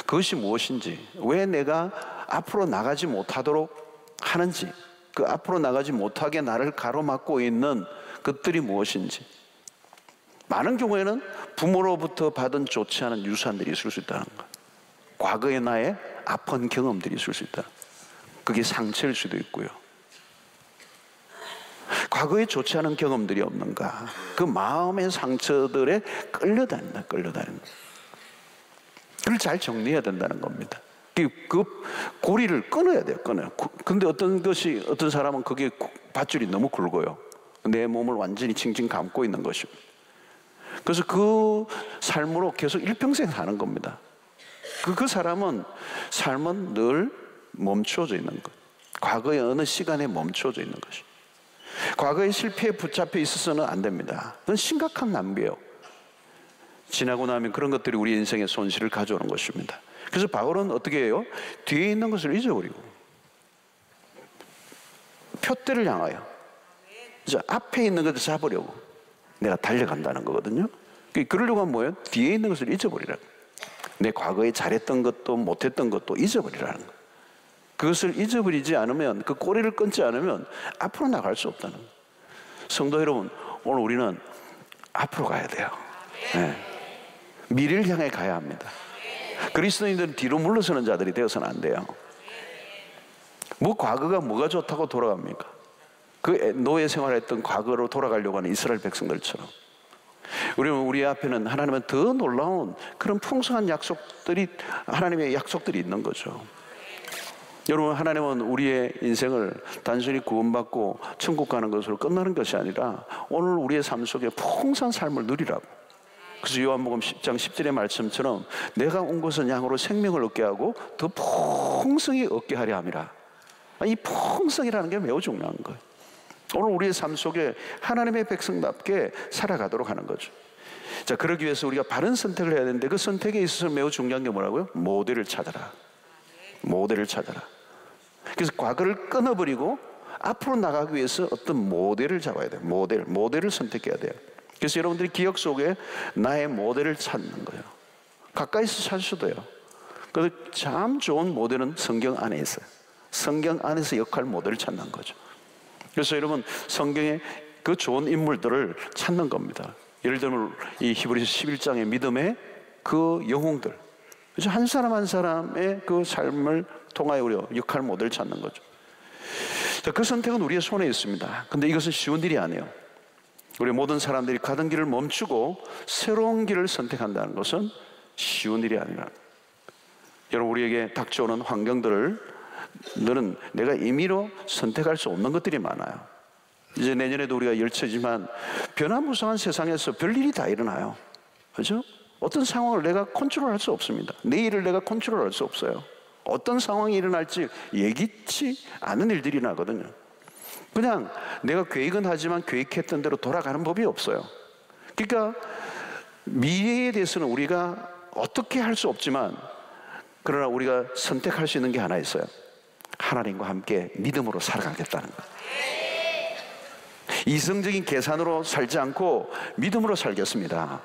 그것이 무엇인지, 왜 내가 앞으로 나가지 못하도록 하는지, 그 앞으로 나가지 못하게 나를 가로막고 있는 것들이 무엇인지. 많은 경우에는 부모로부터 받은 좋지 않은 유산들이 있을 수 있다는 거예요. 과거의 나의 아픈 경험들이 있을 수 있다. 그게 상처일 수도 있고요. 과거에 좋지 않은 경험들이 없는가, 그 마음의 상처들에 끌려다닌다. 그걸 잘 정리해야 된다는 겁니다. 그 고리를 끊어야 돼요. 끊어요. 근데 어떤 사람은 그게 밧줄이 너무 굵어요. 내 몸을 완전히 칭칭 감고 있는 것입니다. 그래서 그 삶으로 계속 일평생 사는 겁니다. 그 사람은 삶은 늘 멈추어져 있는 것. 과거의 어느 시간에 멈추어져 있는 것이. 과거의 실패에 붙잡혀 있어서는 안 됩니다. 그건 심각한 낭비예요. 지나고 나면 그런 것들이 우리 인생의 손실을 가져오는 것입니다. 그래서 바울은 어떻게 해요? 뒤에 있는 것을 잊어버리고 표대를 향하여 앞에 있는 것을 잡으려고 내가 달려간다는 거거든요. 그러려고 하면 뭐예요? 뒤에 있는 것을 잊어버리라고. 내 과거에 잘했던 것도 못했던 것도 잊어버리라는 거예요. 그것을 잊어버리지 않으면, 그 꼬리를 끊지 않으면 앞으로 나갈 수 없다는 거예요. 성도 여러분, 오늘 우리는 앞으로 가야 돼요. 네. 미래를 향해 가야 합니다. 그리스도인들은 뒤로 물러서는 자들이 되어서는 안 돼요. 과거가 뭐가 좋다고 돌아갑니까? 그 노예 생활했던 과거로 돌아가려고 하는 이스라엘 백성들처럼 우리 앞에는 하나님은 더 놀라운 그런 풍성한 약속들이, 하나님의 약속들이 있는 거죠. 여러분, 하나님은 우리의 인생을 단순히 구원받고 천국 가는 것으로 끝나는 것이 아니라 오늘 우리의 삶 속에 풍성한 삶을 누리라고. 그래서 요한복음 10장 10절의 말씀처럼 내가 온 것은 양으로 생명을 얻게 하고 더 풍성히 얻게 하려 함이라. 이 풍성이라는 게 매우 중요한 거예요. 오늘 우리의 삶 속에 하나님의 백성답게 살아가도록 하는 거죠. 자, 그러기 위해서 우리가 바른 선택을 해야 되는데 그 선택에 있어서 매우 중요한 게 뭐라고요? 모델을 찾아라. 모델을 찾아라. 그래서 과거를 끊어버리고 앞으로 나가기 위해서 어떤 모델을 잡아야 돼요. 모델을 선택해야 돼요. 그래서 여러분들이 기억 속에 나의 모델을 찾는 거예요. 가까이서 찾으셔도 돼요. 그래서 참 좋은 모델은 성경 안에 있어요. 성경 안에서 역할 모델을 찾는 거죠. 그래서 여러분 성경의 그 좋은 인물들을 찾는 겁니다. 예를 들면 이 히브리서 11장의 믿음의 그 영웅들, 그래서 한 사람 한 사람의 그 삶을 통하여 우리가 역할 모델을 찾는 거죠. 자, 그 선택은 우리의 손에 있습니다. 근데 이것은 쉬운 일이 아니에요. 우리 모든 사람들이 가던 길을 멈추고 새로운 길을 선택한다는 것은 쉬운 일이 아니라, 여러분 우리에게 닥쳐오는 환경들을 너는 내가 임의로 선택할 수 없는 것들이 많아요. 이제 내년에도 우리가 열처지만 변화무쌍한 세상에서 별일이 다 일어나요. 그렇죠? 어떤 상황을 내가 컨트롤할 수 없습니다. 내일을 내가 컨트롤할 수 없어요. 어떤 상황이 일어날지 예기치 않은 일들이 나거든요. 그냥 내가 계획은 하지만 계획했던 대로 돌아가는 법이 없어요. 그러니까 미래에 대해서는 우리가 어떻게 할 수 없지만, 그러나 우리가 선택할 수 있는 게 하나 있어요. 하나님과 함께 믿음으로 살아가겠다는 거예요. 이성적인 계산으로 살지 않고 믿음으로 살겠습니다.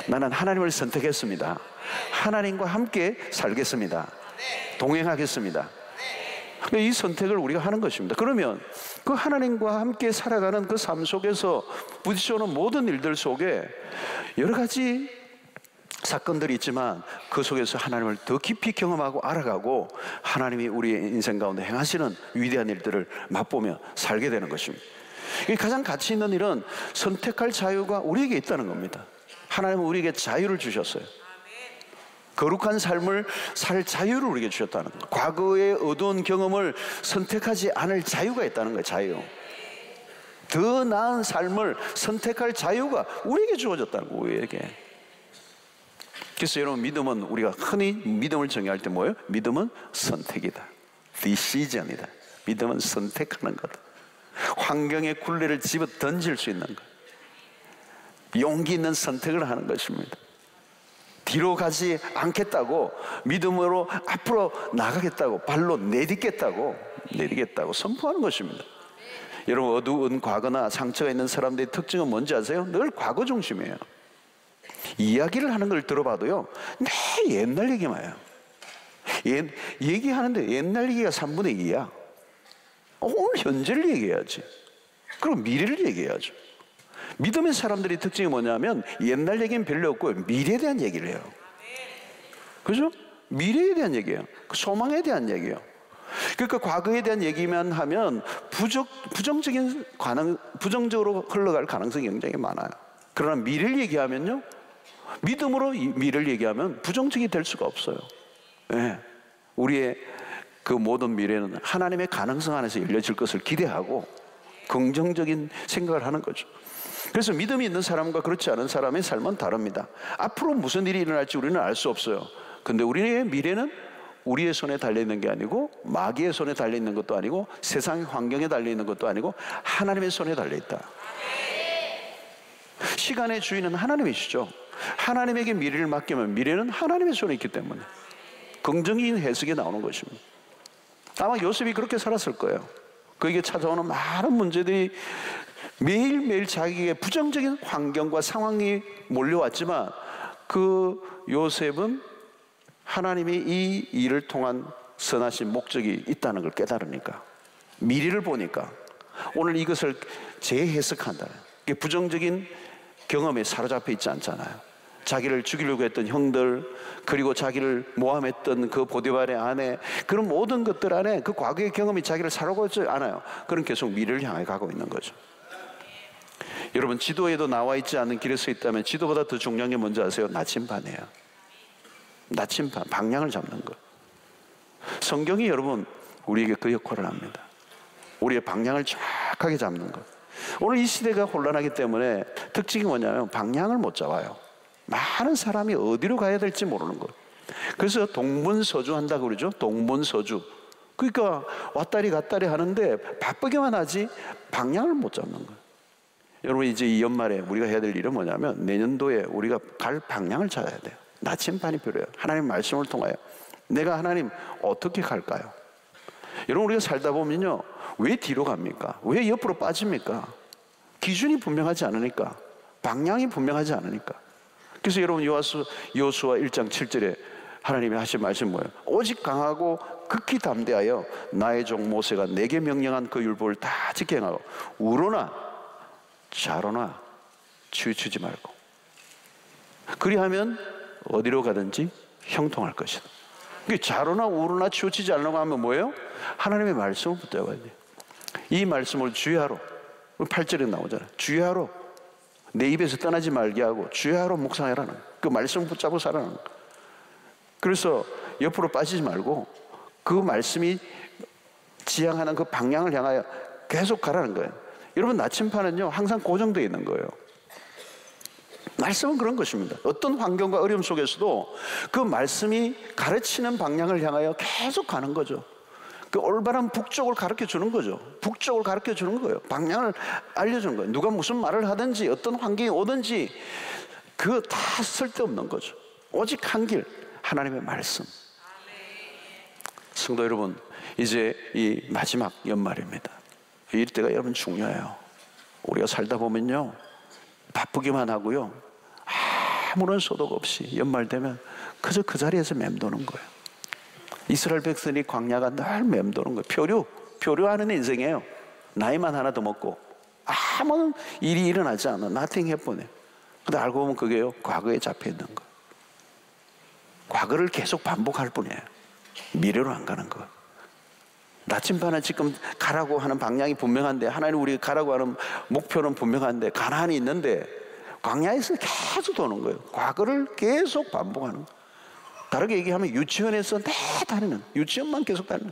나는 하나님을 선택했습니다. 하나님과 함께 살겠습니다. 동행하겠습니다. 이 선택을 우리가 하는 것입니다. 그러면 그 하나님과 함께 살아가는 그 삶 속에서 부딪혀오는 모든 일들 속에 여러 가지 사건들이 있지만 그 속에서 하나님을 더 깊이 경험하고 알아가고 하나님이 우리의 인생 가운데 행하시는 위대한 일들을 맛보며 살게 되는 것입니다. 가장 가치 있는 일은 선택할 자유가 우리에게 있다는 겁니다. 하나님은 우리에게 자유를 주셨어요. 거룩한 삶을 살 자유를 우리에게 주셨다는 거예요. 과거의 어두운 경험을 선택하지 않을 자유가 있다는 거예요. 자유. 더 나은 삶을 선택할 자유가 우리에게 주어졌다는 거예요. 우리에게. 그래서 여러분, 믿음은 우리가 흔히 믿음을 정의할 때 뭐예요? 믿음은 선택이다. decision이다. 믿음은 선택하는 거다. 환경의 굴레를 집어 던질 수 있는 것, 용기 있는 선택을 하는 것입니다. 뒤로 가지 않겠다고, 믿음으로 앞으로 나가겠다고, 발로 내딛겠다고 선포하는 것입니다. 여러분, 어두운 과거나 상처가 있는 사람들의 특징은 뭔지 아세요? 늘 과거 중심이에요. 이야기를 하는 걸 들어봐도요, 내 옛날 얘기만 해요. 얘기하는데 옛날 얘기가 3분의 2야. 오늘 현재를 얘기해야지. 그럼 미래를 얘기해야죠. 믿음의 사람들의 특징이 뭐냐면 옛날 얘기는 별로 없고 미래에 대한 얘기를 해요. 그죠? 미래에 대한 얘기예요. 소망에 대한 얘기예요. 그러니까 과거에 대한 얘기만 하면 부정적으로 흘러갈 가능성이 굉장히 많아요. 그러나 미래를 얘기하면요, 믿음으로 미래를 얘기하면 부정적이 될 수가 없어요. 네. 우리의 그 모든 미래는 하나님의 가능성 안에서 열려질 것을 기대하고 긍정적인 생각을 하는 거죠. 그래서 믿음이 있는 사람과 그렇지 않은 사람의 삶은 다릅니다. 앞으로 무슨 일이 일어날지 우리는 알 수 없어요. 근데 우리의 미래는 우리의 손에 달려있는 게 아니고, 마귀의 손에 달려있는 것도 아니고, 세상의 환경에 달려있는 것도 아니고, 하나님의 손에 달려있다. 시간의 주인은 하나님이시죠. 하나님에게 미래를 맡기면 미래는 하나님의 손에 있기 때문에 긍정적인 해석이 나오는 것입니다. 아마 요셉이 그렇게 살았을 거예요. 그에게 찾아오는 많은 문제들이 매일매일 자기에게 부정적인 환경과 상황이 몰려왔지만, 그 요셉은 하나님이 이 일을 통한 선하신 목적이 있다는 걸 깨달으니까, 미래를 보니까 오늘 이것을 재해석한다. 부정적인 경험에 사로잡혀 있지 않잖아요. 자기를 죽이려고 했던 형들, 그리고 자기를 모함했던 그 보디발의 아내, 그런 모든 것들 안에 그 과거의 경험이 자기를 사로잡지 않아요. 그럼 계속 미래를 향해 가고 있는 거죠. 여러분, 지도에도 나와 있지 않은 길에 서 있다면 지도보다 더 중요한 게 뭔지 아세요? 나침반이에요. 나침반, 방향을 잡는 것. 성경이 여러분 우리에게 그 역할을 합니다. 우리의 방향을 정확하게 잡는 것. 오늘 이 시대가 혼란하기 때문에 특징이 뭐냐면 방향을 못 잡아요. 많은 사람이 어디로 가야 될지 모르는 것. 그래서 동분서주 한다고 그러죠. 동분서주. 그러니까 왔다리 갔다리 하는데 바쁘게만 하지 방향을 못 잡는 거예요. 여러분, 이제 이 연말에 우리가 해야 될 일은 뭐냐면 내년도에 우리가 갈 방향을 찾아야 돼요. 나침반이 필요해요. 하나님 말씀을 통하여 내가 하나님 어떻게 갈까요? 여러분, 우리가 살다 보면요, 왜 뒤로 갑니까? 왜 옆으로 빠집니까? 기준이 분명하지 않으니까, 방향이 분명하지 않으니까. 그래서 여러분, 여호수아 1장 7절에 하나님이 하신 말씀이 뭐예요? 오직 강하고 극히 담대하여 나의 종 모세가 내게 명령한 그 율법을 다 지켜 행하고 우로나 좌로나 치우치지 말고 그리하면 어디로 가든지 형통할 것이다. 좌로나 우로나 치우치지 않으려고 하면 뭐예요? 하나님의 말씀을 붙잡아야 돼요. 이 말씀을 주야로, 8절에 나오잖아요. 주야로 내 입에서 떠나지 말게 하고 주야로 묵상해라는 그 말씀을 붙잡고 살아라는 거예요. 그래서 옆으로 빠지지 말고 그 말씀이 지향하는 그 방향을 향하여 계속 가라는 거예요. 여러분, 나침판은요 항상 고정되어 있는 거예요. 말씀은 그런 것입니다. 어떤 환경과 어려움 속에서도 그 말씀이 가르치는 방향을 향하여 계속 가는 거죠. 그 올바른 북쪽을 가르쳐 주는 거죠. 북쪽을 가르쳐 주는 거예요. 방향을 알려주는 거예요. 누가 무슨 말을 하든지 어떤 환경이 오든지 그거 다 쓸데없는 거죠. 오직 한 길, 하나님의 말씀. 성도 여러분, 이제 이 마지막 연말입니다. 이때가 여러분 중요해요. 우리가 살다 보면요 바쁘기만 하고요 아무런 소득 없이 연말 되면 그저 그 자리에서 맴도는 거예요. 이스라엘 백성이 광야가 늘 맴도는 거예요. 표류하는 인생이에요. 나이만 하나 더 먹고 아무 일이 일어나지 않아. nothing happened. 근데 알고 보면 그게요 과거에 잡혀 있는 거예요. 과거를 계속 반복할 뿐이에요. 미래로 안 가는 거예요. 나침반은 지금 가라고 하는 방향이 분명한데, 하나님 우리 가라고 하는 목표는 분명한데, 가나안이 있는데 광야에서 계속 도는 거예요. 과거를 계속 반복하는 거예요. 다르게 얘기하면 유치원에서 내 다니는, 유치원만 계속 다니는,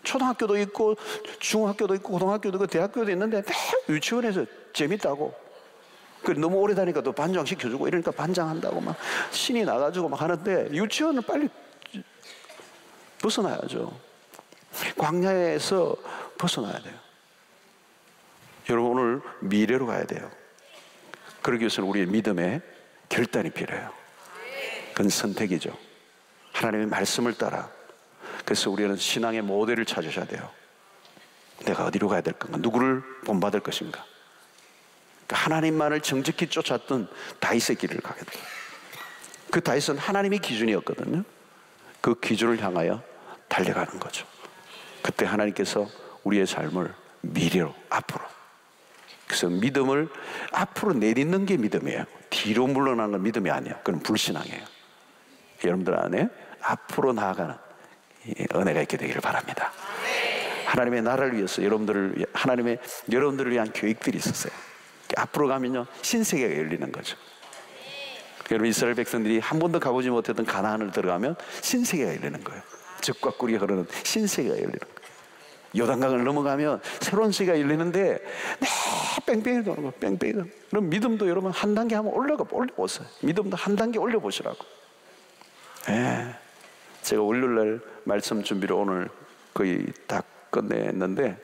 초등학교도 있고 중학교도 있고 고등학교도 있고 대학교도 있는데 내 유치원에서 재밌다고, 너무 오래 다니니까 또 반장 시켜주고 이러니까 반장한다고 막 신이 나가지고 막 하는데 유치원을 빨리 벗어나야죠. 광야에서 벗어나야 돼요. 여러분, 오늘 미래로 가야 돼요. 그러기 위해서는 우리의 믿음의 결단이 필요해요. 그건 선택이죠. 하나님의 말씀을 따라. 그래서 우리는 신앙의 모델을 찾으셔야 돼요. 내가 어디로 가야 될 건가? 누구를 본받을 것인가? 하나님만을 정직히 쫓았던 다윗의 길을 가게 돼요. 그 다윗은 하나님의 기준이었거든요. 그 기준을 향하여 달려가는 거죠. 그때 하나님께서 우리의 삶을 미래로, 앞으로. 그래서 믿음을 앞으로 내딛는 게 믿음이에요. 뒤로 물러나는 건 믿음이 아니에요. 그건 불신앙이에요. 여러분들 안에 앞으로 나아가는 은혜가 있게 되기를 바랍니다. 하나님의 나라를 위해서 여러분들을 위한 계획들이 있었어요. 앞으로 가면요 신세계가 열리는 거죠. 여러분, 이스라엘 백성들이 한 번도 가보지 못했던 가나안을 들어가면 신세계가 열리는 거예요. 젖과 꿀이 흐르는 신세계가 열리는 거예요. 요단강을 넘어가면 새로운 세계가 열리는데 뺑뺑이 도는 거예요. 뺑뺑이 도는. 그럼 믿음도 여러분 한 단계 한번 올려보세요. 믿음도 한 단계 올려보시라고. 제가 월요일날 말씀 준비를 오늘 거의 다 끝냈는데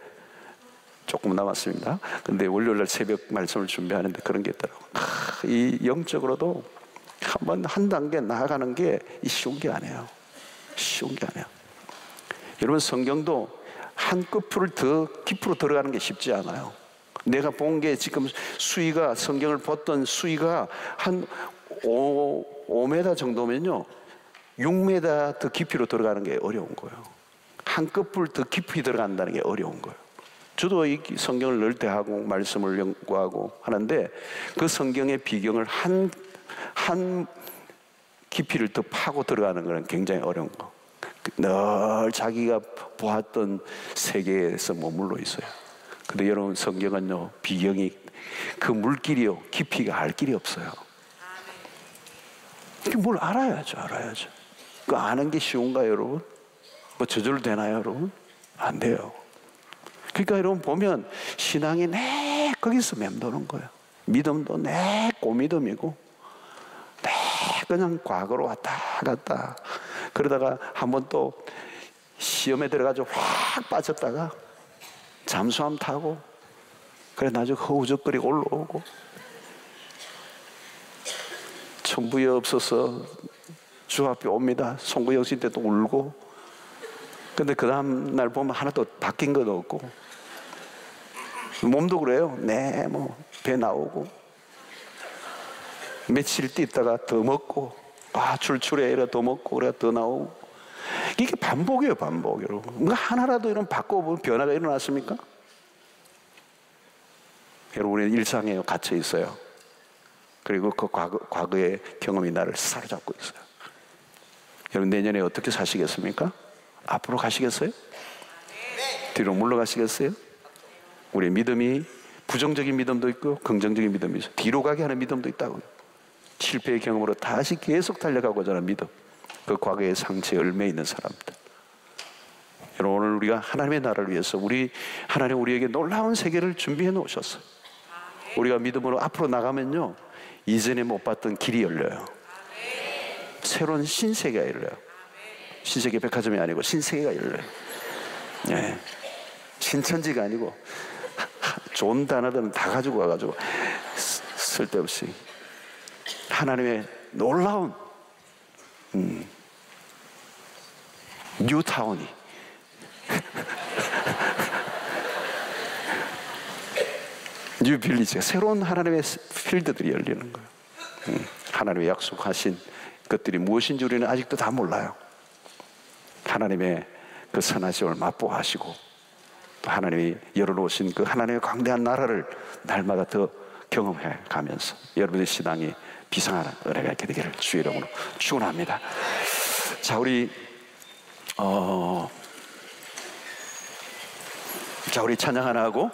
조금 남았습니다. 근데 월요일날 새벽 말씀을 준비하는데 그런 게 있더라고요. 이 영적으로도 한 단계 나아가는 게 쉬운 게 아니에요. 쉬운 게 아니에요. 여러분, 성경도 한 끝을 더 깊이로 들어가는 게 쉽지 않아요. 내가 본 게 지금 수위가, 성경을 봤던 수위가 한 5m 정도면요 6m 더 깊이로 들어가는 게 어려운 거예요. 한 끝을 더 깊이 들어간다는 게 어려운 거예요. 저도 이 성경을 넣을 때 하고 말씀을 연구하고 하는데 그 성경의 비경을 한 깊이를 더 파고 들어가는 건 굉장히 어려운 거. 늘 자기가 보았던 세계에서 머물러 있어요. 근데 여러분, 성경은요 비경이 그 물길이요 깊이가 알 길이 없어요. 뭘 알아야죠. 그 아는 게 쉬운가요, 여러분? 뭐 저절로 되나요, 여러분? 안 돼요. 그러니까 여러분 보면 신앙이 내 거기서 맴도는 거예요. 믿음도 내 고믿음이고 내 그냥 과거로 왔다 갔다 그러다가 한번 또 시험에 들어가지고 확 빠졌다가 잠수함 타고 그래 나중에 허우적거리고 올라오고 천부에 없어서 주 앞에 옵니다. 송구영신 때도 울고. 근데 그 다음 날 보면 하나도 바뀐 건 없고 몸도 그래요. 네, 뭐 배 나오고 며칠 뛰다가 더 먹고 출출해 이래 더 먹고 그래 더 나오고. 이게 반복이에요. 반복. 여러분 뭔가 하나라도 이런 바꿔보면 변화가 일어났습니까? 여러분 우리는 일상에 갇혀 있어요. 그리고 그 과거의 경험이 나를 사로잡고 있어요. 여러분 내년에 어떻게 사시겠습니까? 앞으로 가시겠어요? 뒤로 물러가시겠어요? 우리의 믿음이 부정적인 믿음도 있고 긍정적인 믿음이 있어요. 뒤로 가게 하는 믿음도 있다고요. 실패의 경험으로 다시 계속 달려가고자 하는 믿음. 그 과거의 상처에 얽매 있는 사람들. 여러분 오늘 우리가 하나님의 나라를 위해서 하나님 우리에게 놀라운 세계를 준비해 놓으셨어요. 우리가 믿음으로 앞으로 나가면요 이전에 못 봤던 길이 열려요. 새로운 신세계가 열려요. 신세계 백화점이 아니고 신세계가 열려요. 네. 신천지가 아니고 좋은 단어들은 다 가지고 와가지고 쓸데없이 하나님의 놀라운 뉴타운이 뉴빌리지가 새로운 하나님의 필드들이 열리는 거예요. 하나님의 약속하신 것들이 무엇인지 우리는 아직도 다 몰라요. 하나님의 그 선하심을 맛보하시고 또 하나님이 열어놓으신 그 하나님의 광대한 나라를 날마다 더 경험해 가면서 여러분의 신앙이 비상한 은혜가 있게 되기를 주의 이름으로 축원합니다. 자, 우리 찬양 하나 하고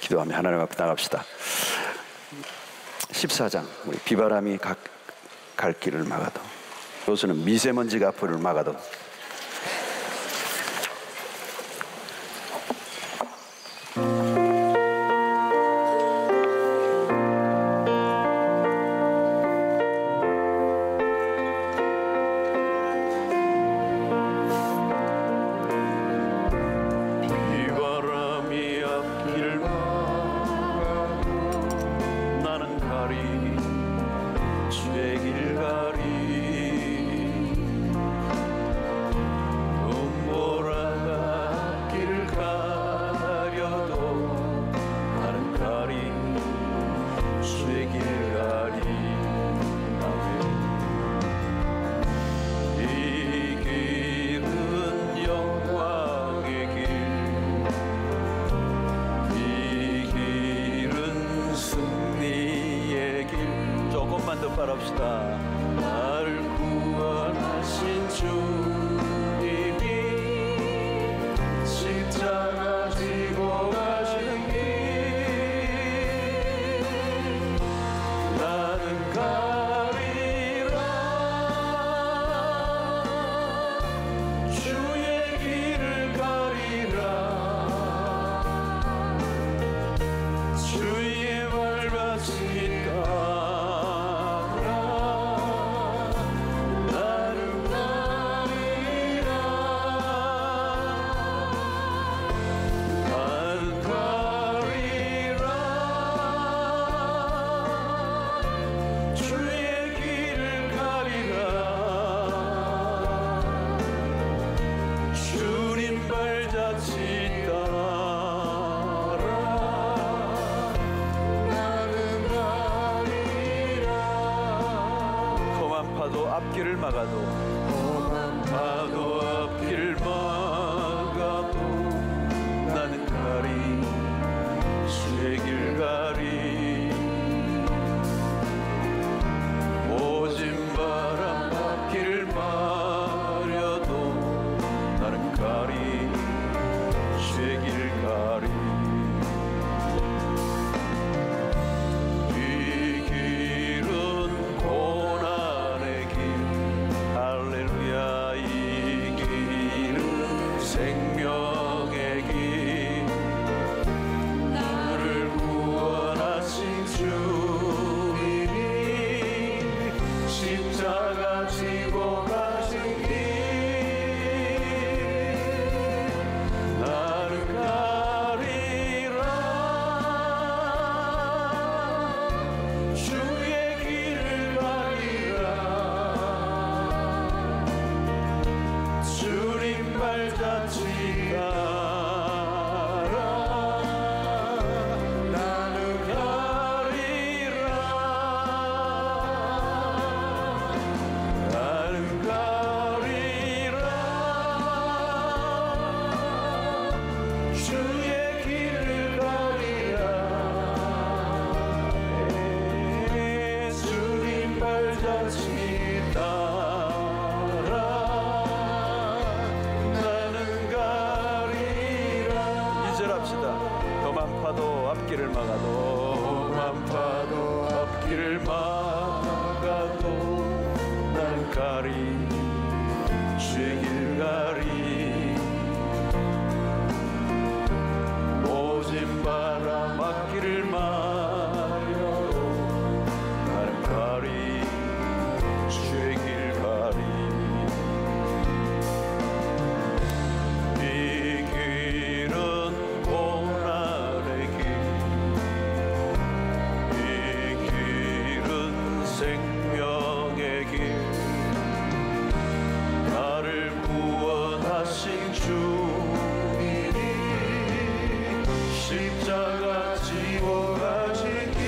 기도하며 하나님 앞에 나갑시다. 14장 우리 비바람이 갈 길을 막아도 요새는 미세먼지가 앞을 막아도 앞길을 막아도 앞길 막아도 나는 가리 주의 길 가리 오진 바람 앞길을 마려도 나는 가리 주의 길 가리 이 길은 고난의 길 앞길을 막아도 한파도 앞길을 막아도 난 가리 주의 길 가리 모진 바람 앞길을 막아도 나는 가리 주의 길 가리 이 길은 고난의 길 이 길은 생명의 길 나를 구원하신 주님이 십자가 지고 가신 길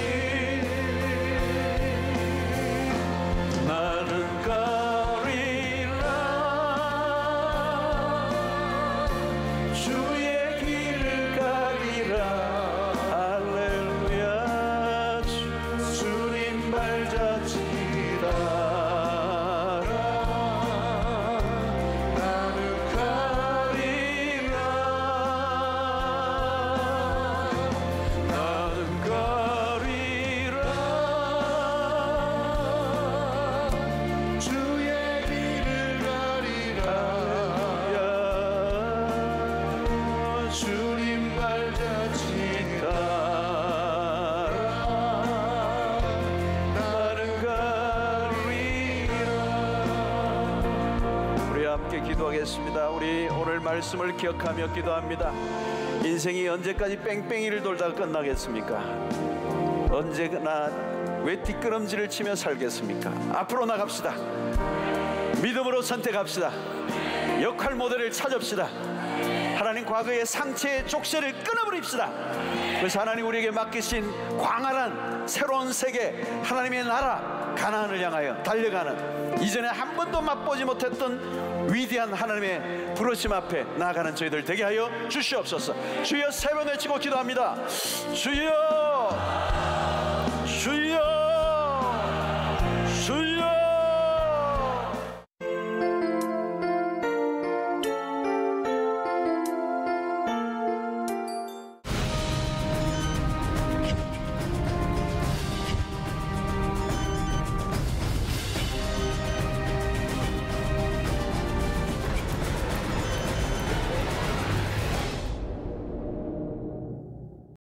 나는 가리라 주의 길을 가리라 할렐루야 주님 발자취 따라 나는 가리라 나는 가리라 주의 길을 가리라 주님 발자취 따라 나는 가리라. 우리 함께 기도하겠습니다. 우리 오늘 말씀을 기억하며 기도합니다. 인생이 언제까지 뺑뺑이를 돌다가 끝나겠습니까? 언제나 왜 뒷걸음질을 치며 살겠습니까? 앞으로 나갑시다. 믿음으로 선택합시다. 역할 모델을 찾읍시다. 하나님 과거의 상처의 족쇄를 끊어버립시다. 그래서 하나님 우리에게 맡기신 광활한 새로운 세계 하나님의 나라 가나안을 향하여 달려가는 이전에 한 번도 맛보지 못했던 위대한 하나님의 부르심 앞에 나아가는 저희들 되게 하여 주시옵소서. 주여 세 번 외치고 기도합니다. 주여